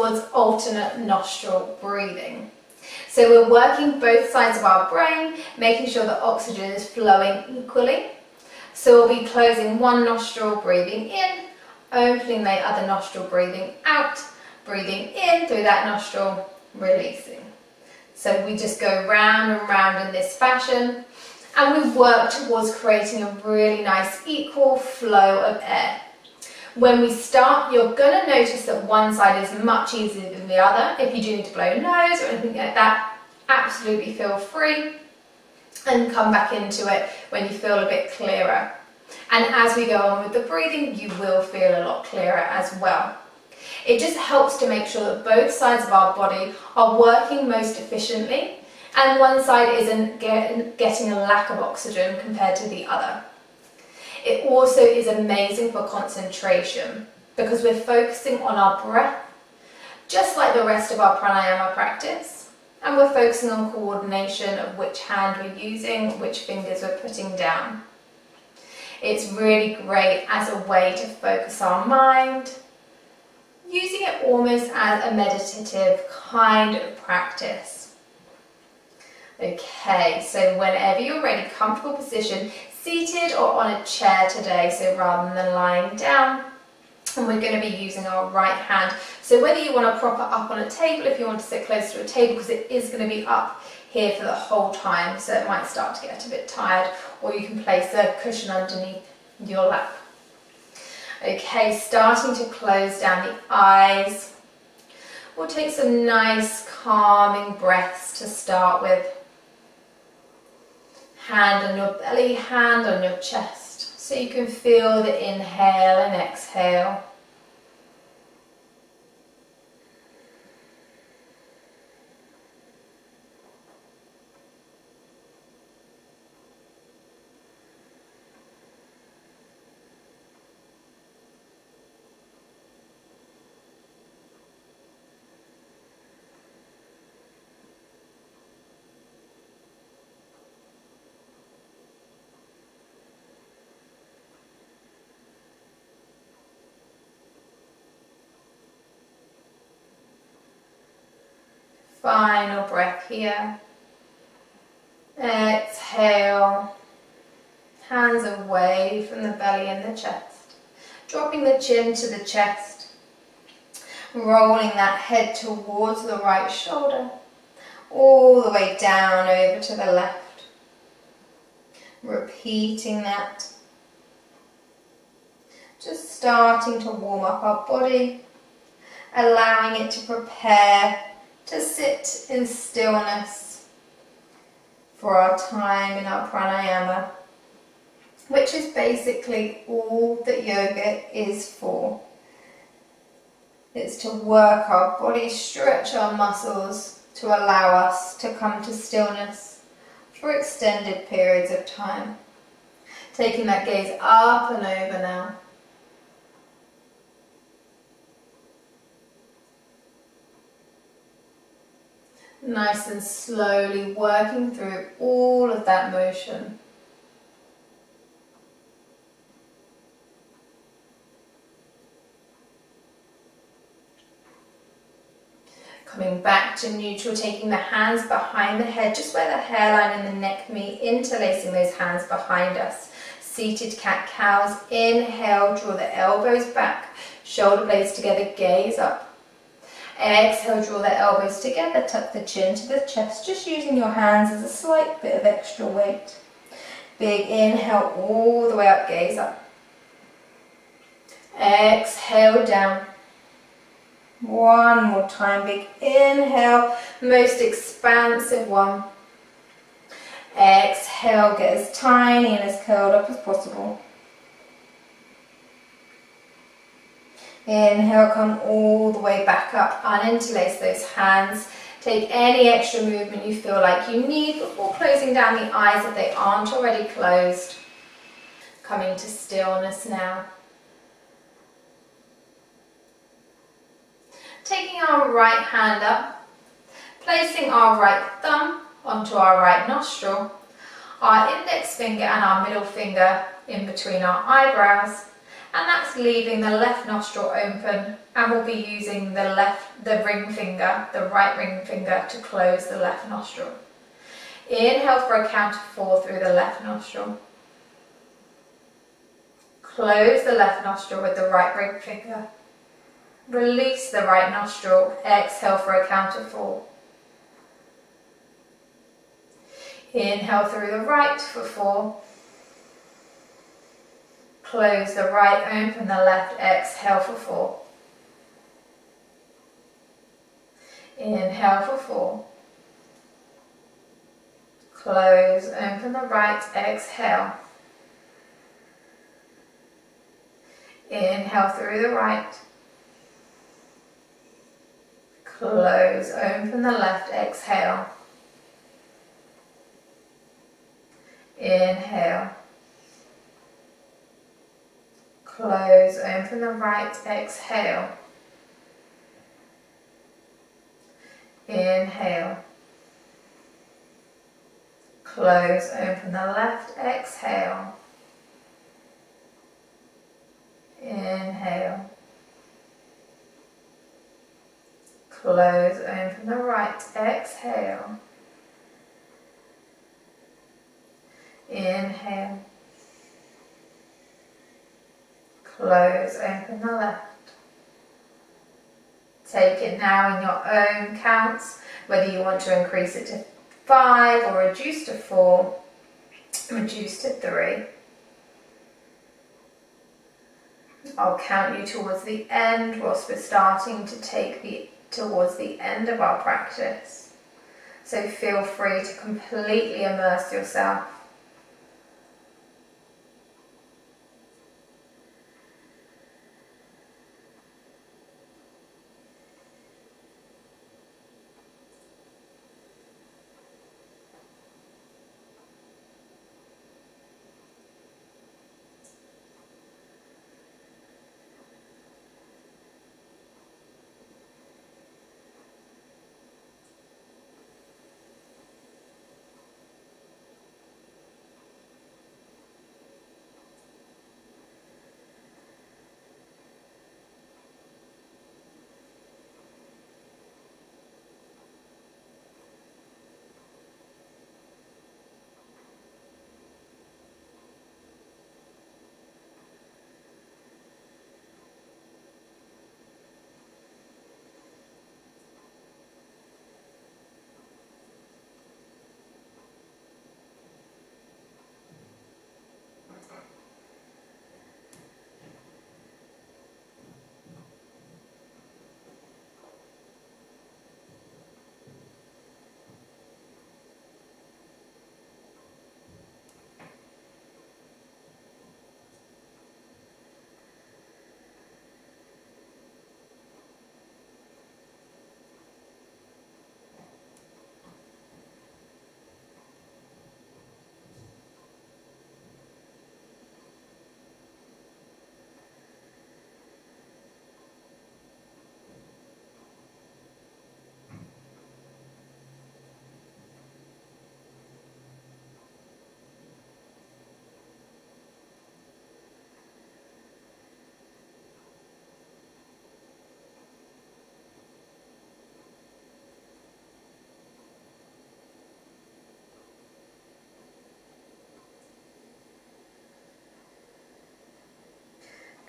towards alternate nostril breathing. So we're working both sides of our brain, making sure that oxygen is flowing equally. So we'll be closing one nostril, breathing in, opening the other nostril, breathing out, breathing in through that nostril, releasing. So we just go round and round in this fashion, and we work towards creating a really nice equal flow of air. When we start, you're going to notice that one side is much easier than the other. If you do need to blow your nose or anything like that, absolutely feel free, and come back into it when you feel a bit clearer. And as we go on with the breathing, you will feel a lot clearer as well. It just helps to make sure that both sides of our body are working most efficiently, and one side isn't getting a lack of oxygen compared to the other. It also is amazing for concentration because we're focusing on our breath, just like the rest of our pranayama practice, and we're focusing on coordination of which hand we're using, which fingers we're putting down. It's really great as a way to focus our mind, using it almost as a meditative kind of practice. Okay, so whenever you're ready, comfortable position, seated or on a chair today, so rather than lying down. And we're going to be using our right hand. So whether you want to prop it up on a table, if you want to sit close to a table, because it is going to be up here for the whole time, so it might start to get a bit tired, or you can place a cushion underneath your lap. Okay, starting to close down the eyes. We'll take some nice calming breaths to start with. Hand on your belly, hand on your chest, so you can feel the inhale and exhale. Final breath here. Exhale. Hands away from the belly and the chest. Dropping the chin to the chest. Rolling that head towards the right shoulder. All the way down over to the left. Repeating that. Just starting to warm up our body. Allowing it to prepare to sit in stillness for our time in our pranayama, which is basically all that yoga is for. It's to work our body, stretch our muscles to allow us to come to stillness for extended periods of time. Taking that gaze up and over now. Nice and slowly working through all of that motion. Coming back to neutral, taking the hands behind the head, just where the hairline and the neck meet, interlacing those hands behind us. Seated cat-cows. Inhale, draw the elbows back, shoulder blades together, gaze up. Exhale, draw the elbows together, tuck the chin to the chest, just using your hands as a slight bit of extra weight. Big inhale, all the way up, gaze up. Exhale, down. One more time, big inhale, most expansive one. Exhale, get as tiny and as curled up as possible. Inhale, come all the way back up, uninterlace those hands. Take any extra movement you feel like you need before closing down the eyes if they aren't already closed. Coming to stillness now. Taking our right hand up, placing our right thumb onto our right nostril, our index finger and our middle finger in between our eyebrows, and that's leaving the left nostril open, and we'll be using the right ring finger to close the left nostril. Inhale for a count of 4 through the left nostril. Close the left nostril with the right ring finger. Release the right nostril. Exhale for a count of 4. Inhale through the right for 4. Close the right, open the left. Exhale for 4. Inhale for 4. Close, open the right. Exhale. Inhale through the right. Close, open the left. Exhale. Inhale. Close, open the right. Exhale. Inhale. Close, open the left. Exhale. Inhale. Close, open the right. Exhale. Inhale. Close, open the left. Take it now in your own counts, whether you want to increase it to 5 or reduce to 4, reduce to 3. I'll count you towards the end whilst we're starting to take towards the end of our practice. So feel free to completely immerse yourself.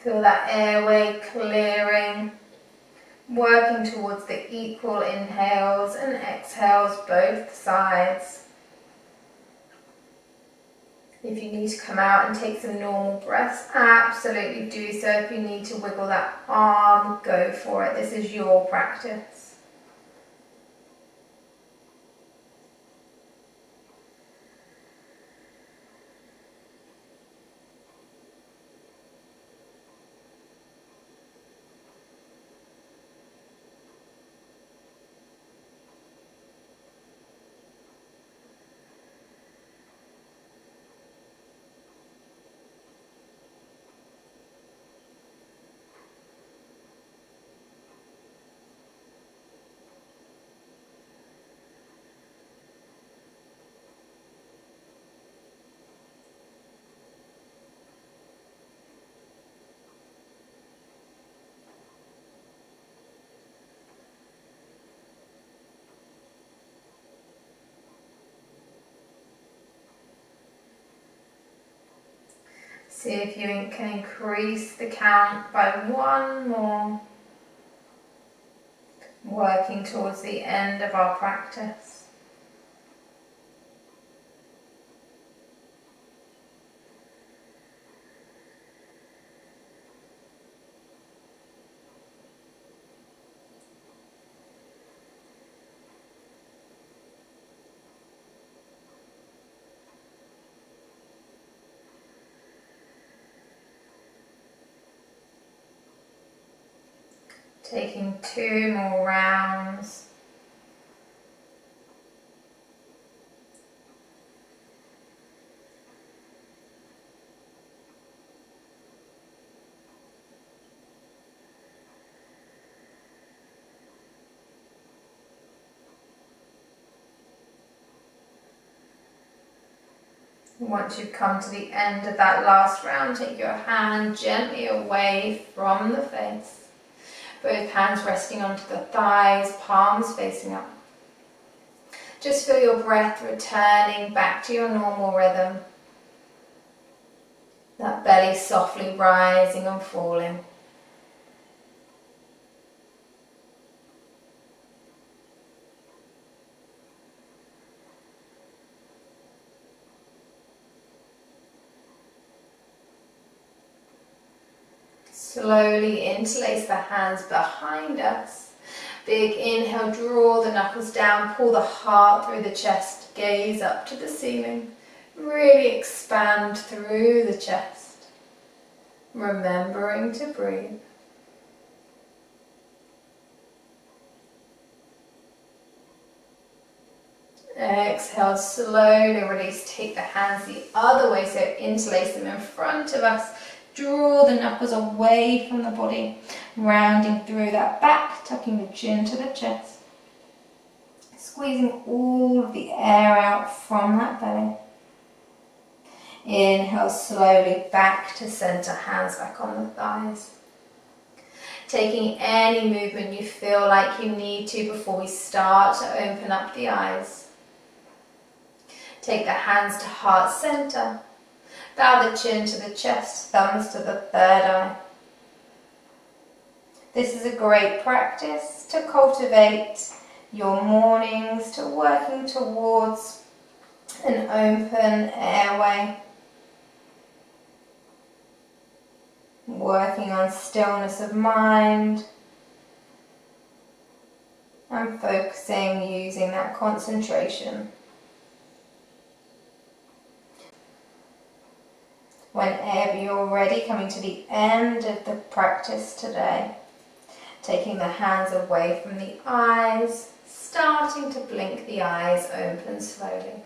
Feel that airway clearing, working towards the equal inhales and exhales both sides. If you need to come out and take some normal breaths, absolutely do so. If you need to wiggle that arm, go for it. This is your practice. See if you can increase the count by one more, working towards the end of our practice. Taking 2 more rounds. Once you've come to the end of that last round, take your hand gently away from the face. Both hands resting onto the thighs, palms facing up. Just feel your breath returning back to your normal rhythm. That belly softly rising and falling. Slowly interlace the hands behind us. Big inhale, draw the knuckles down, pull the heart through the chest, gaze up to the ceiling. Really expand through the chest, remembering to breathe. Exhale, slowly release. Take the hands the other way, so interlace them in front of us. Draw the knuckles away from the body, rounding through that back, tucking the chin to the chest. Squeezing all of the air out from that belly. Inhale slowly back to center, hands back on the thighs. Taking any movement you feel like you need to before we start to open up the eyes. Take the hands to heart center. Bow the chin to the chest, thumbs to the third eye. This is a great practice to cultivate your mornings, to working towards an open airway. Working on stillness of mind and focusing using that concentration. Whenever you're ready, coming to the end of the practice today, taking the hands away from the eyes, starting to blink the eyes open slowly.